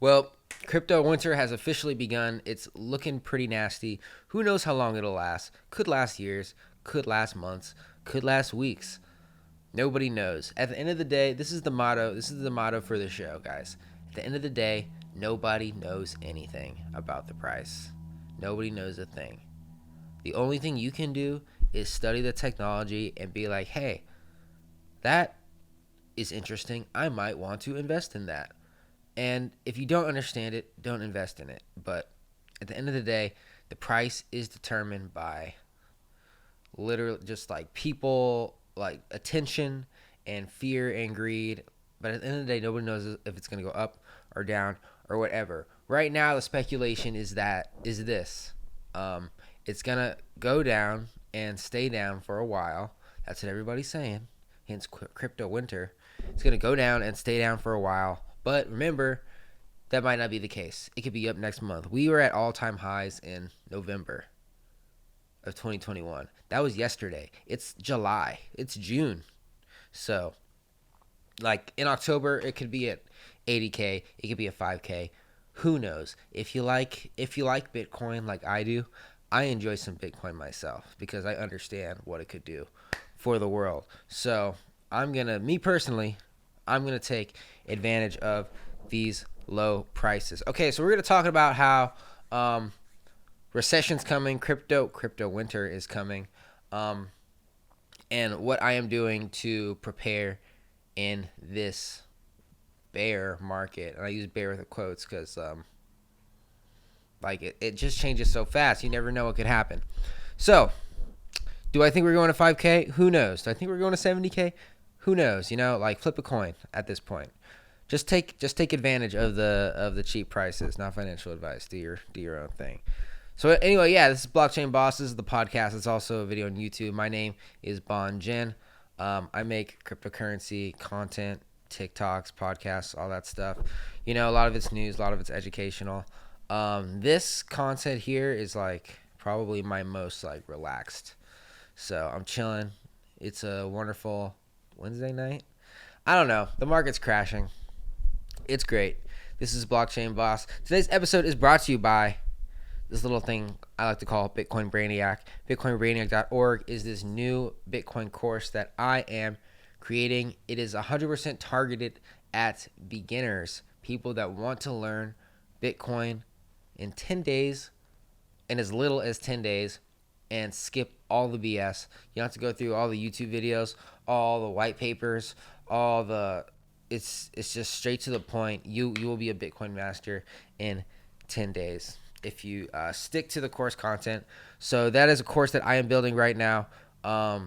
Well, crypto winter has officially begun. It's looking pretty nasty. Who knows how long it'll last? Could last years, could last months, could last weeks. Nobody knows. At the end of the day, this is the motto. This is the motto for the show, guys. At the end of the day, nobody knows anything about the price. Nobody knows a thing. The only thing you can do is study the technology and be like, hey, that is interesting. I might want to invest in that. And if you don't understand it, don't invest in it. But at the end of the day, the price is determined by literally just like people, like attention and fear and greed. But at the end of the day, nobody knows if it's going to go up or down or whatever. Right now, the speculation is this. It's going to go down and stay down for a while. That's what everybody's saying. Hence, crypto winter. It's going to go down and stay down for a while. But remember, that might not be the case. It could be up next month. We were at all-time highs in November of 2021. That was yesterday. It's July. It's June. So, like in October, it could be at 80K. It could be at 5K. Who knows? If you like Bitcoin like I do, I enjoy some Bitcoin myself because I understand what it could do for the world. So, me personally, I'm going to take advantage of these low prices. Okay, so we're going to talk about how recession's coming, crypto winter is coming, and what I am doing to prepare in this bear market. And I use bear with the quotes because it just changes so fast. You never know what could happen. So, do I think we're going to 5K? Who knows? Do I think we're going to 70K? Who knows? Flip a coin at this point. Just take advantage of the cheap prices. Not financial advice. Do your own thing. So anyway, yeah, this is Blockchain Boss. This is the podcast. It's also a video on YouTube. My name is Bon Jin. I make cryptocurrency content, TikToks, podcasts, all that stuff. A lot of it's news, a lot of it's educational. This content here is probably my most relaxed. So I'm chilling. It's a wonderful Wednesday night. I don't know. The market's crashing. It's great. This is Blockchain Boss. Today's episode is brought to you by this little thing I like to call Bitcoin Brainiac. BitcoinBrainiac.org is this new Bitcoin course that I am creating. It is 100% targeted at beginners, people that want to learn Bitcoin in 10 days, in as little as 10 days, and skip all the BS. You don't have to go through all the YouTube videos, all the white papers, it's just straight to the point. You will be a Bitcoin master in 10 days if you stick to the course content. So that is a course that I am building right now. I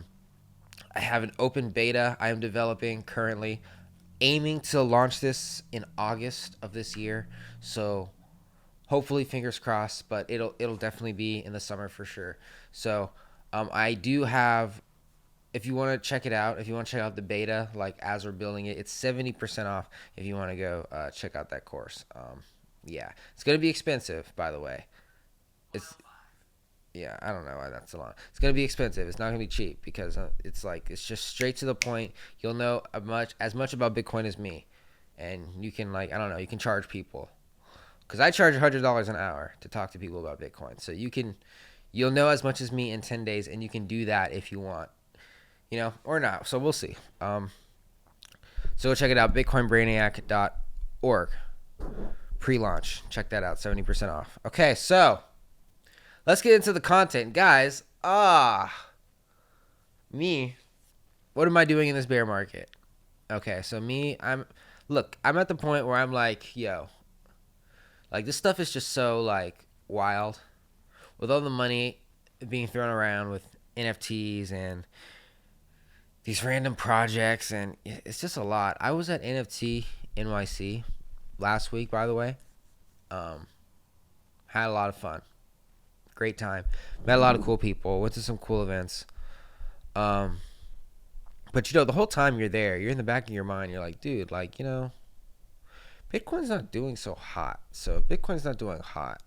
have an open beta I am developing currently, aiming to launch this in August of this year. So hopefully, fingers crossed, but it'll definitely be in the summer for sure. So I do have, if you want to check it out, if you want to check out the beta, as we're building it, it's 70% off if you want to go check out that course. Yeah, it's going to be expensive, by the way. Yeah, I don't know why that's so long. It's going to be expensive. It's not going to be cheap because it's just straight to the point. You'll know as much about Bitcoin as me. And you can you can charge people. Because I charge $100 an hour to talk to people about Bitcoin. So you'll know as much as me in 10 days, and you can do that if you want, or not. So we'll see. So check it out, BitcoinBrainiac.org. Pre-launch. Check that out, 70% off. Okay, so let's get into the content. Guys, me, what am I doing in this bear market? Okay, so I'm at the point where I'm yo, this stuff is just so wild with all the money being thrown around with NFTs and these random projects, and it's just a lot. I was at NFT NYC last week, by the way. Had a lot of fun. Great time. Met a lot of cool people. Went to some cool events. But the whole time you're there, you're in the back of your mind, you're like, dude, Bitcoin's not doing so hot. So if Bitcoin's not doing hot,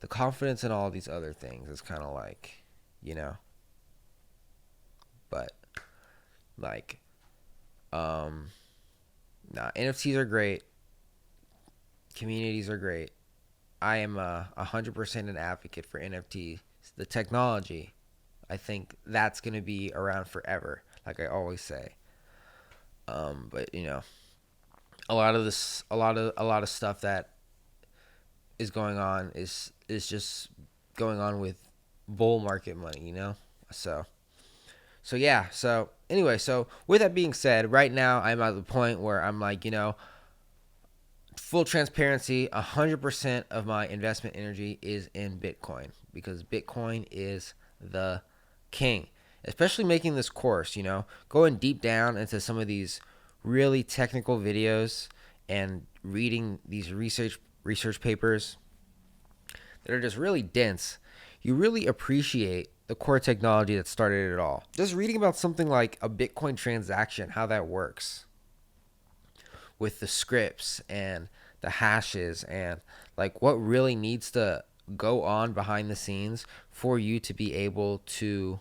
the confidence in all these other things is kind of but NFTs are great. Communities are great. I am 100% an advocate for NFTs. The technology, I think that's going to be around forever, like I always say. But a lot of stuff that is going on is just going on with bull market money. So yeah. So anyway, so with that being said, right now I'm at the point where I'm like, full transparency, 100% of my investment energy is in Bitcoin because Bitcoin is the king. Especially making this course, going deep down into some of these really technical videos and reading these research papers that are just really dense. You really appreciate the core technology that started it all. Just reading about something like a Bitcoin transaction, how that works with the scripts and the hashes and like what really needs to go on behind the scenes for you to be able to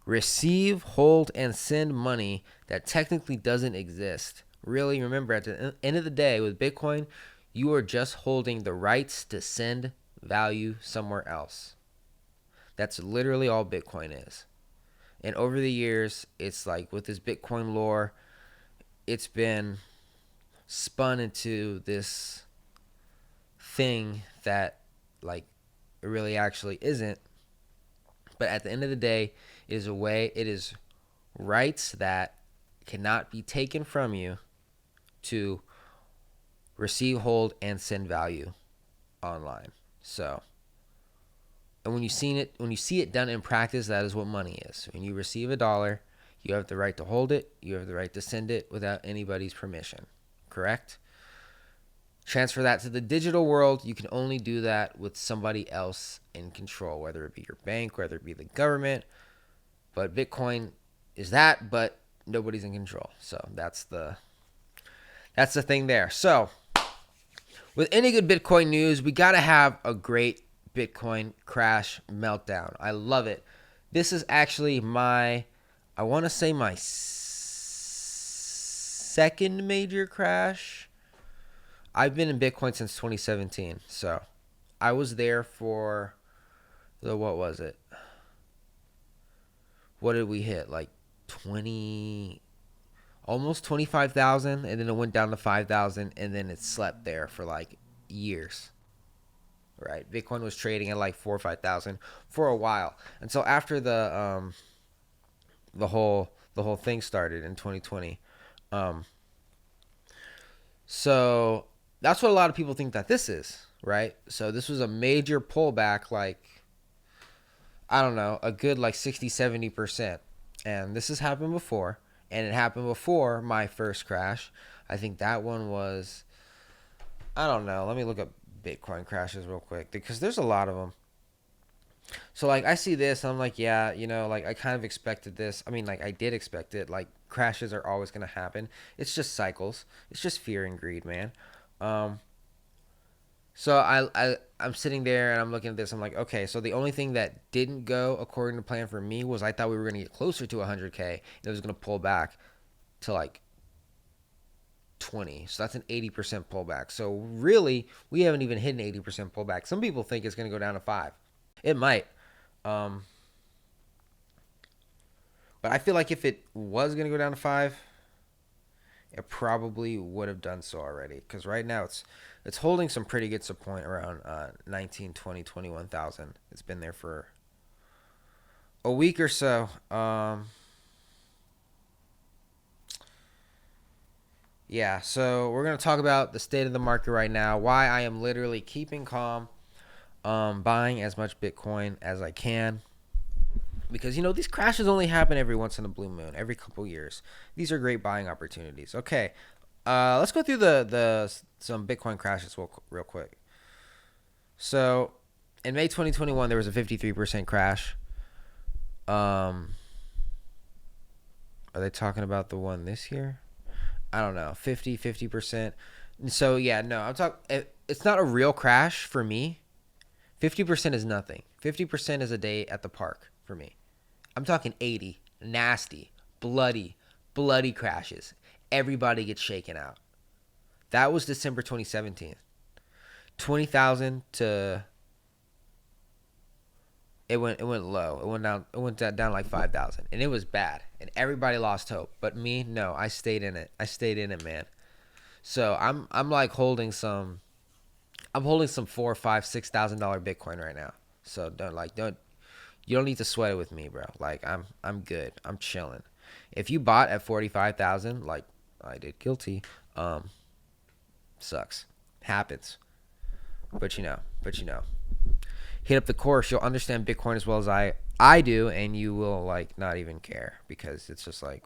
receive, hold, and send money that technically doesn't exist. Really, remember, at the end of the day, with Bitcoin, you are just holding the rights to send value somewhere else. That's literally all Bitcoin is. And over the years, it's like with this Bitcoin lore, it's been spun into this thing that like it really actually isn't. But at the end of the day, it is rights that cannot be taken from you to receive, hold, and send value online. So, and when you see it done in practice, that is what money is. When you receive $1, you have the right to hold it, you have the right to send it without anybody's permission. Correct? Transfer that to the digital world. You can only do that with somebody else in control, whether it be your bank, whether it be the government. But Bitcoin is that, but nobody's in control. So that's the thing there. So with any good Bitcoin news, we got to have a great Bitcoin crash meltdown. I love it. This is actually my second major crash. I've been in Bitcoin since 2017. So I was there for what was it? What did we hit? Like 20, almost 25,000, and then it went down to 5,000, and then it slept there for like years. Right? Bitcoin was trading at like 4 or 5,000 for a while until after the whole thing started in 2020. So that's what a lot of people think that this is, right? So this was a major pullback, like, I don't know, a good like 60-70%. And this has happened before. And it happened before my first crash. I think that one was, I don't know. Let me look up Bitcoin crashes real quick because there's a lot of them. So like I see this and I'm like, yeah, like I kind of expected this. I mean, like I did expect it. Like crashes are always going to happen. It's just cycles. It's just fear and greed, man. So I'm sitting there and I'm looking at this. I'm like, okay, so the only thing that didn't go according to plan for me was I thought we were going to get closer to 100K and it was going to pull back to like 20. So that's an 80% pullback. So really, we haven't even hit an 80% pullback. Some people think it's going to go down to 5. It might. But I feel like if it was going to go down to 5, it probably would have done so already. Because right now it's holding some pretty good support around 19, 20, 21,000. It's been there for a week or so. Yeah, so we're going to talk about the state of the market right now, why I am literally keeping calm, buying as much Bitcoin as I can. Because, these crashes only happen every once in a blue moon, every couple years. These are great buying opportunities. Okay, let's go through some Bitcoin crashes real quick. So, in May 2021, there was a 53% crash. Are they talking about the one this year? I don't know, 50%. So, yeah, no, I'm talking, it's not a real crash for me. 50% is nothing. 50% is a day at the park for me. I'm talking 80, nasty, bloody crashes. Everybody gets shaken out. That was December 2017. 20,000 to it went low. It went down like 5,000, and it was bad. And everybody lost hope. But me, no, I stayed in it. I stayed in it, man. So I'm like holding some. I'm holding some $4,000, $5,000, $6,000 Bitcoin right now. So don't you don't need to sweat it with me, bro. Like I'm good. I'm chilling. If you bought at 45,000, like I did, guilty. Sucks. Happens. But you know. Hit up the course. You'll understand Bitcoin as well as I do, and you will like not even care because it's just like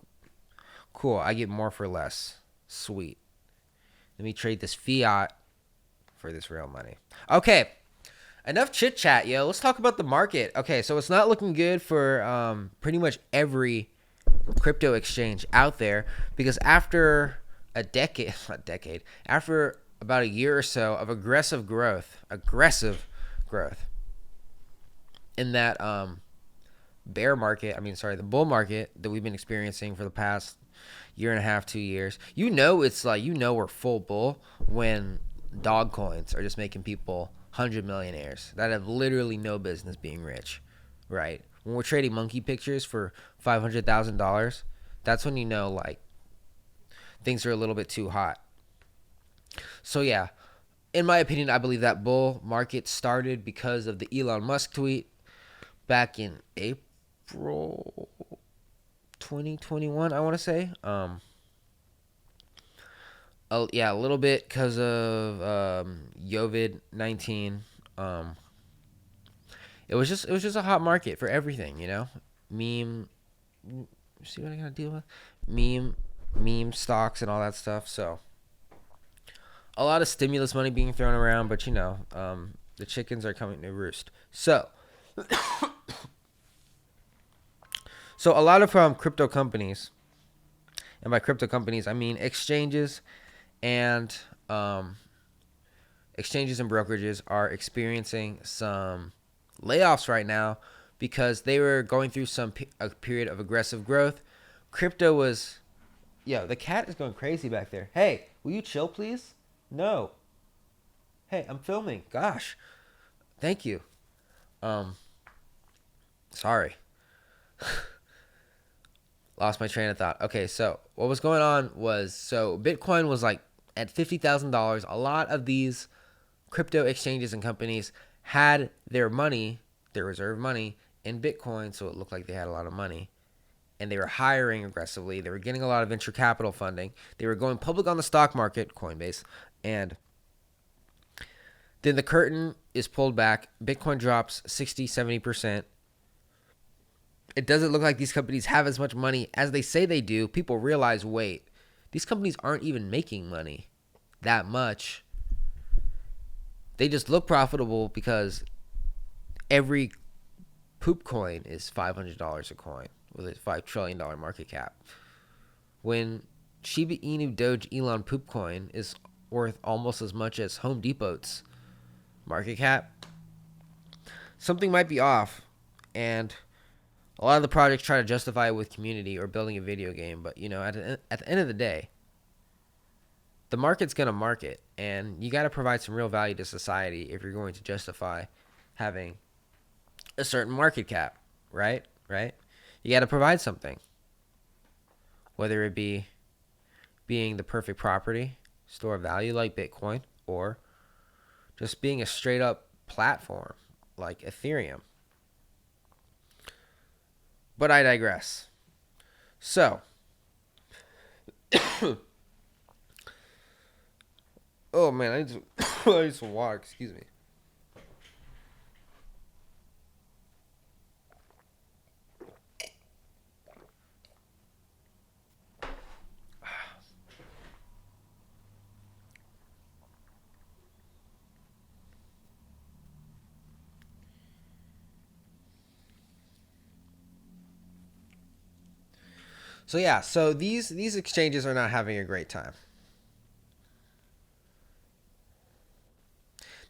cool. I get more for less. Sweet. Let me trade this fiat for this real money. Okay. Enough chit chat, yo. Let's talk about the market. Okay, so it's not looking good for pretty much every crypto exchange out there because after after about a year or so of aggressive growth in that the bull market that we've been experiencing for the past year and a half, 2 years. We're full bull when dog coins are just making people 100 millionaires that have literally no business being rich, right? When we're trading monkey pictures for $500,000, that's when you know like things are a little bit too hot. So yeah, in my opinion, I believe that bull market started because of the Elon Musk tweet back in April 2021, I want to say. A little bit because of COVID-19. It was just a hot market for everything, you know. Meme, see what I gotta deal with? Meme stocks and all that stuff. So a lot of stimulus money being thrown around, but the chickens are coming to roost. So a lot of crypto companies, and by crypto companies I mean exchanges and brokerages, are experiencing some layoffs right now because they were going through a period of aggressive growth. Crypto was, the cat is going crazy back there. Hey, will you chill, please? No. Hey, I'm filming. Gosh, thank you. Sorry. Lost my train of thought. Okay, so what was going on was, Bitcoin was like at $50,000. A lot of these crypto exchanges and companies had their reserve money in Bitcoin, so it looked like they had a lot of money. And they were hiring aggressively. They were getting a lot of venture capital funding. They were going public on the stock market, Coinbase, and then the curtain is pulled back. Bitcoin drops 60, 70%. It doesn't look like these companies have as much money as they say they do. People realize, wait, these companies aren't even making money that much. They just look profitable because every poop coin is $500 a coin with a $5 trillion market cap. When Shiba Inu Doge Elon poop coin is worth almost as much as Home Depot's market cap, something might be off. And a lot of the projects try to justify it with community or building a video game, but at the end of the day, the market's gonna market, and you got to provide some real value to society if you're going to justify having a certain market cap, right? You got to provide something, whether it be being the perfect property, store of value like Bitcoin, or just being a straight up platform like Ethereum. But I digress. So, oh man, I need some water. Excuse me. So these exchanges are not having a great time.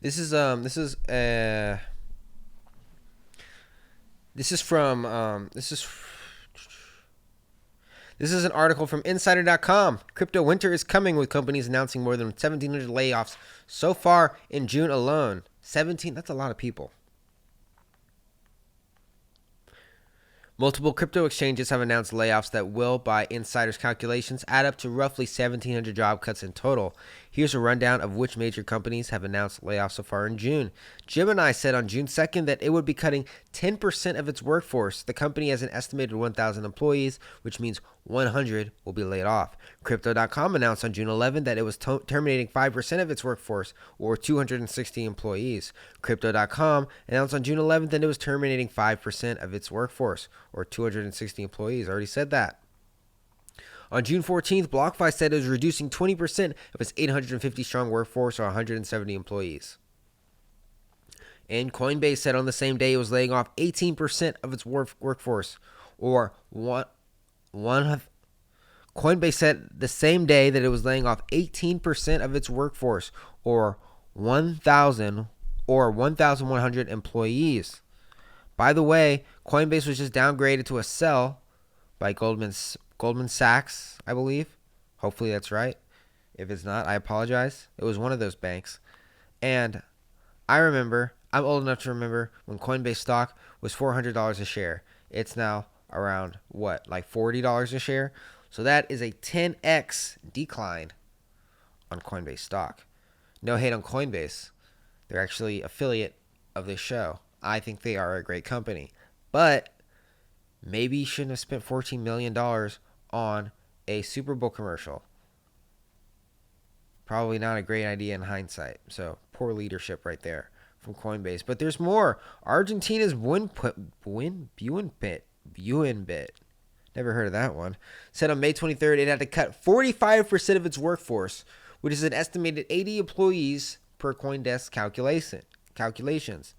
This is This is an article from Insider.com. Crypto winter is coming, with companies announcing more than 1,700 layoffs so far in June alone. 17, that's a lot of people. Multiple crypto exchanges have announced layoffs that will, by insiders' calculations, add up to roughly 1,700 job cuts in total. Here's a rundown of which major companies have announced layoffs so far in June. Gemini said on June 2nd that it would be cutting 10% of its workforce. The company has an estimated 1,000 employees, which means 100 will be laid off. Crypto.com announced on June 11th that it was terminating 5% of its workforce, or 260 employees. Crypto.com announced on June 11th that it was terminating 5% of its workforce, or 260 employees. I already said that. On June 14th, BlockFi said it was reducing 20% of its 850-strong workforce, or 170 employees. And Coinbase said on the same day it was laying off 18% of its workforce, or Coinbase said the same day that it was laying off 18% of its workforce, or 1,100 employees. By the way, Coinbase was just downgraded to a sell by Goldman Sachs, I believe. Hopefully that's right. If it's not, I apologize. It was one of those banks. And I'm old enough to remember when Coinbase stock was $400 a share. It's now around like $40 a share? So that is a 10x decline on Coinbase stock. No hate on Coinbase. They're actually affiliate of this show. I think they are a great company. But maybe you shouldn't have spent $14 million on a Super Bowl commercial. Probably not a great idea in hindsight. So poor leadership right there from Coinbase. But there's more. Argentina's Buenbit, never heard of that one, said on May 23rd it had to cut 45% of its workforce, which is an estimated 80 employees per CoinDesk calculations.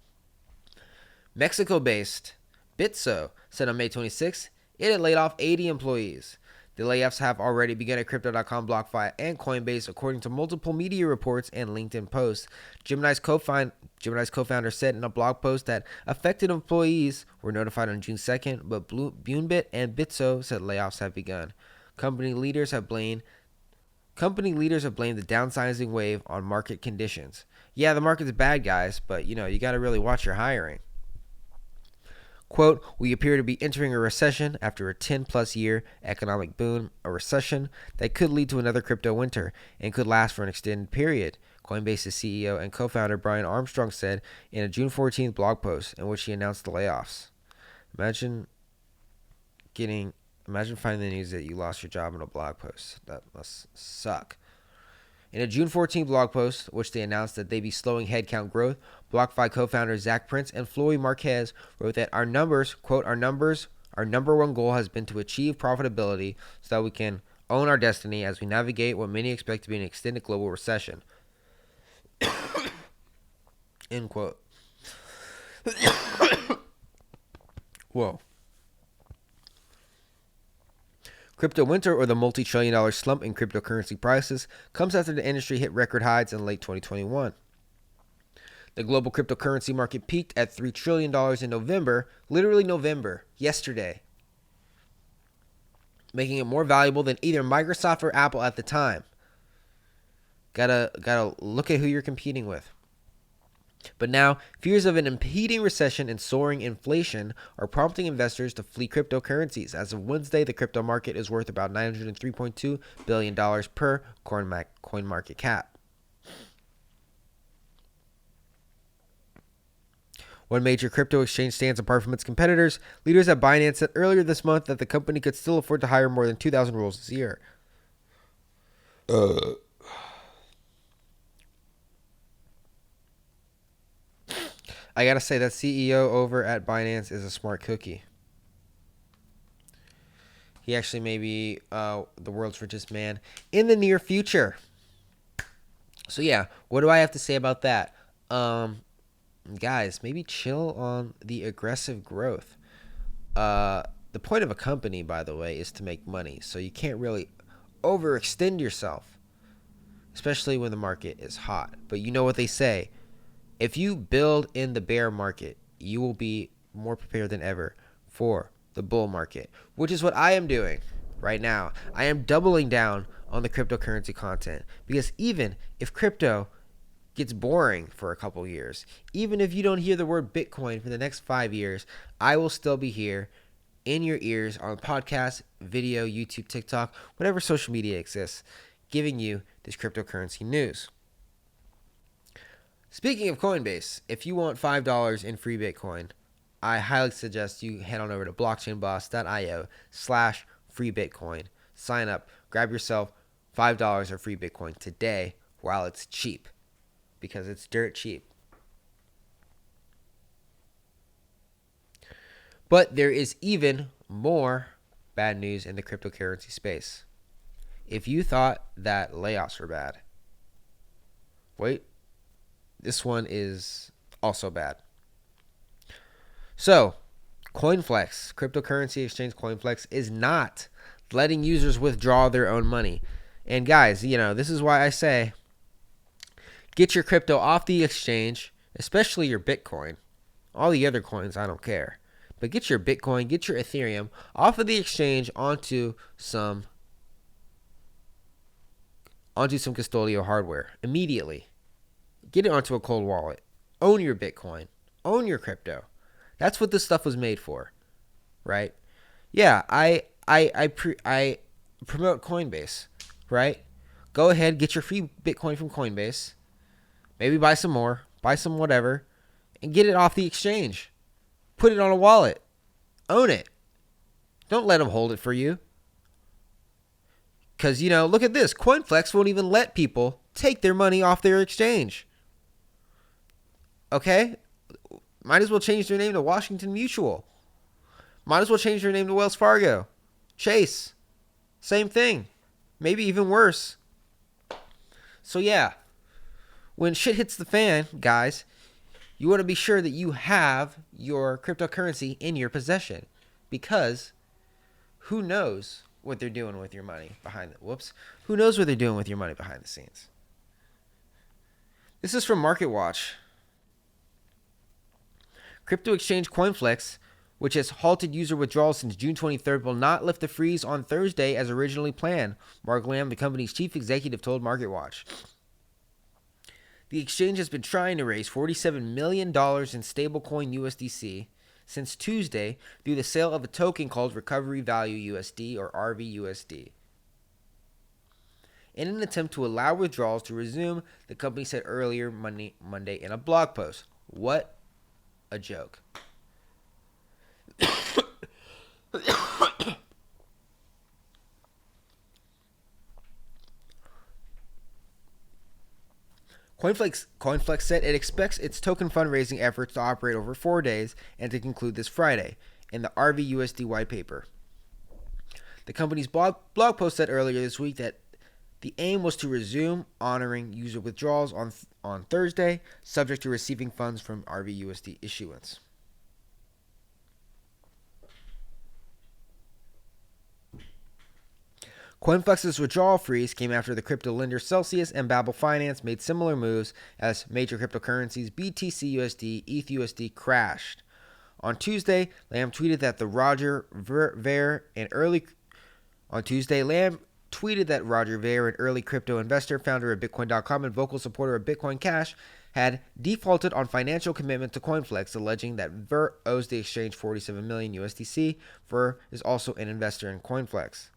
Mexico-based Bitso said on May 26th it had laid off 80 employees. The layoffs have already begun at Crypto.com, BlockFi, and Coinbase, according to multiple media reports and LinkedIn posts. Gemini's co-founder said in a blog post that affected employees were notified on June 2nd, but Buenbit and Bitso said layoffs have begun. Company leaders have blamed the downsizing wave on market conditions. Yeah, the market's bad, guys, but you got to really watch your hiring. Quote, we appear to be entering a recession after a 10-plus year economic boom, a recession that could lead to another crypto winter and could last for an extended period, Coinbase's CEO and co-founder Brian Armstrong said in a June 14th blog post in which he announced the layoffs. Imagine finding the news that you lost your job in a blog post. That must suck. In a June 14th blog post, which they announced that they'd be slowing headcount growth, BlockFi co-founder Zach Prince and Floyd Marquez wrote that our number one goal has been to achieve profitability so that we can own our destiny as we navigate what many expect to be an extended global recession. End quote. Whoa. Crypto winter, or the multi-trillion-dollar slump in cryptocurrency prices, comes after the industry hit record highs in late 2021. The global cryptocurrency market peaked at $3 trillion in November, literally November, yesterday, making it more valuable than either Microsoft or Apple at the time. Gotta look at who you're competing with. But now, fears of an impending recession and soaring inflation are prompting investors to flee cryptocurrencies. As of Wednesday, the crypto market is worth about $903.2 billion per CoinMarketCap. One major crypto exchange stands apart from its competitors. Leaders at Binance said earlier this month that the company could still afford to hire more than 2,000 roles this year. I gotta say, that CEO over at Binance is a smart cookie. He actually may be the world's richest man in the near future. So yeah, what do I have to say about that? Guys, maybe chill on the aggressive growth. The point of a company, by the way, is to make money. So you can't really overextend yourself, especially when the market is hot. But you know what they say. If you build in the bear market, you will be more prepared than ever for the bull market, which is what I am doing. right now. I am doubling down on the cryptocurrency content because even if crypto gets boring for a couple years, even if you don't hear the word Bitcoin for the next 5 years, I will still be here in your ears on podcast, video, YouTube, TikTok, whatever social media exists, giving you this cryptocurrency news. Speaking of Coinbase, if you want $5 in free Bitcoin, I highly suggest you head on over to blockchainboss.io/free Bitcoin. Sign up, grab yourself $5 of free Bitcoin today while it's cheap, because it's dirt cheap. But there is even more bad news in the cryptocurrency space. If you thought that layoffs were bad, wait, this one is also bad. So, CoinFlex, cryptocurrency exchange CoinFlex, is not letting users withdraw their own money. And guys, this is why I say get your crypto off the exchange, especially your Bitcoin. All the other coins, I don't care. But get your Bitcoin, get your Ethereum off of the exchange onto some custodial hardware immediately. Get it onto a cold wallet. Own your Bitcoin. Own your crypto. That's what this stuff was made for, right? Yeah, I promote Coinbase, right? Go ahead, get your free Bitcoin from Coinbase. Maybe buy some more, buy some whatever, and get it off the exchange. Put it on a wallet. Own it. Don't let them hold it for you. Because, look at this. CoinFlex won't even let people take their money off their exchange. Okay? Might as well change their name to Washington Mutual. Might as well change their name to Wells Fargo. Chase. Same thing. Maybe even worse. So yeah, when shit hits the fan, guys, you want to be sure that you have your cryptocurrency in your possession, because who knows what they're doing with your money behind Who knows what they're doing with your money behind the scenes? This is from MarketWatch. Crypto exchange CoinFlex, which has halted user withdrawals since June 23rd, will not lift the freeze on Thursday as originally planned, Mark Lamb, the company's chief executive, told MarketWatch. The exchange has been trying to raise $47 million in stablecoin USDC since Tuesday through the sale of a token called Recovery Value USD, or RVUSD. In an attempt to allow withdrawals to resume, the company said earlier Monday in a blog post. What a joke. CoinFlex said it expects its token fundraising efforts to operate over 4 days and to conclude this Friday in the RVUSD white paper. The company's blog post said earlier this week that the aim was to resume honoring user withdrawals on Thursday, subject to receiving funds from RVUSD issuance. CoinFlex's withdrawal freeze came after the crypto lender Celsius and Babel Finance made similar moves as major cryptocurrencies BTC-USD, ETH-USD crashed. On Tuesday, Lamb tweeted that Roger Ver, an early crypto investor, founder of Bitcoin.com, and vocal supporter of Bitcoin Cash, had defaulted on financial commitment to CoinFlex, alleging that Ver owes the exchange $47 million USDC. Ver is also an investor in CoinFlex.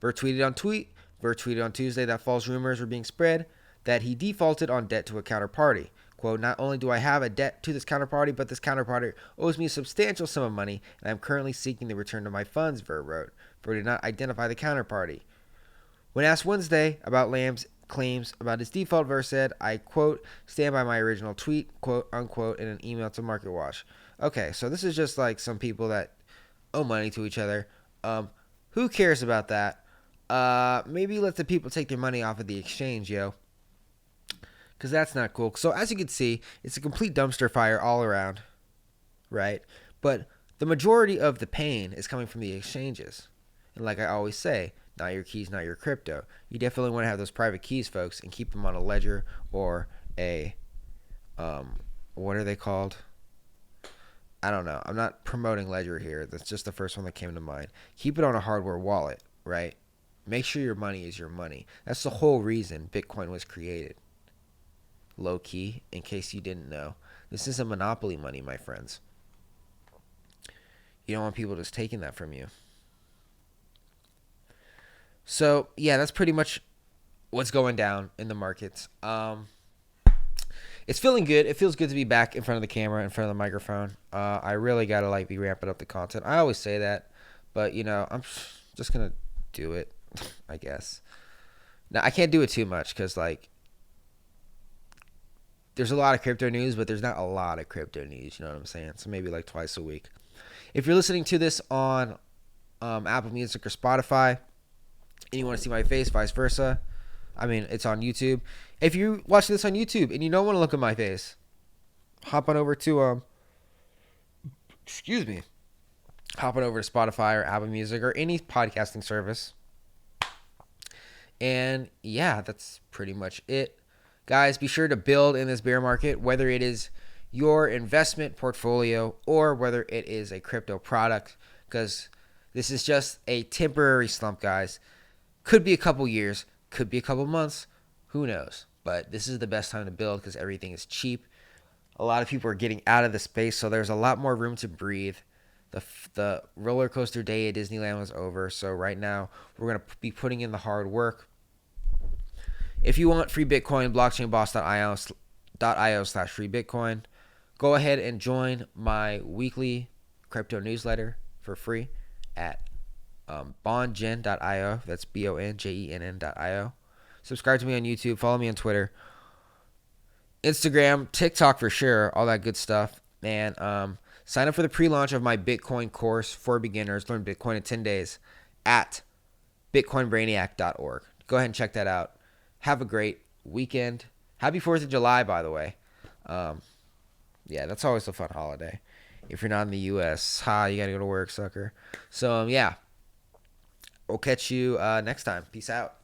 Ver tweeted on Tuesday that false rumors were being spread that he defaulted on debt to a counterparty. Quote, "Not only do I have a debt to this counterparty, but this counterparty owes me a substantial sum of money, and I'm currently seeking the return of my funds," Ver wrote. Ver did not identify the counterparty. When asked Wednesday about Lamb's claims about his default, Ver said, I, quote, "stand by my original tweet," quote, unquote, in an email to MarketWatch. Okay, so this is just like some people that owe money to each other. Who cares about that? Maybe let the people take their money off of the exchange, yo. Because that's not cool. So as you can see, it's a complete dumpster fire all around, right? But the majority of the pain is coming from the exchanges. And like I always say, not your keys, not your crypto. You definitely want to have those private keys, folks, and keep them on a ledger or a, what are they called? I don't know. I'm not promoting Ledger here. That's just the first one that came to mind. Keep it on a hardware wallet, right? Make sure your money is your money. That's the whole reason Bitcoin was created. Low key, in case you didn't know. This is a monopoly money, my friends. You don't want people just taking that from you. So, yeah, that's pretty much what's going down in the markets. It's feeling good. It feels good to be back in front of the camera, in front of the microphone. I really got to be ramping up the content. I always say that, but I'm just going to do it, I guess. Now, I can't do it too much because there's a lot of crypto news, but there's not a lot of crypto news, you know what I'm saying? So maybe twice a week. If you're listening to this on Apple Music or Spotify and you want to see my face, vice versa, it's on YouTube. If you're watching this on YouTube and you don't want to look at my face, hop on over to hop on over to Spotify or Apple Music or any podcasting service. And yeah, that's pretty much it. Guys, be sure to build in this bear market, whether it is your investment portfolio or whether it is a crypto product, because this is just a temporary slump, guys. Could be a couple years, could be a couple months, who knows? But this is the best time to build because everything is cheap. A lot of people are getting out of the space, so there's a lot more room to breathe. The roller coaster day at Disneyland was over, so right now we're going to be putting in the hard work. If you want free Bitcoin, blockchainboss.io/free Bitcoin. Go ahead and join my weekly crypto newsletter for free at bongen.io. That's bongen.io. Subscribe to me on YouTube. Follow me on Twitter, Instagram, TikTok for sure. All that good stuff. And sign up for the pre-launch of my Bitcoin course for beginners. Learn Bitcoin in 10 days at bitcoinbrainiac.org. Go ahead and check that out. Have a great weekend. Happy 4th of July, by the way. Yeah, that's always a fun holiday. If you're not in the U.S., you got to go to work, sucker. So, yeah. We'll catch you next time. Peace out.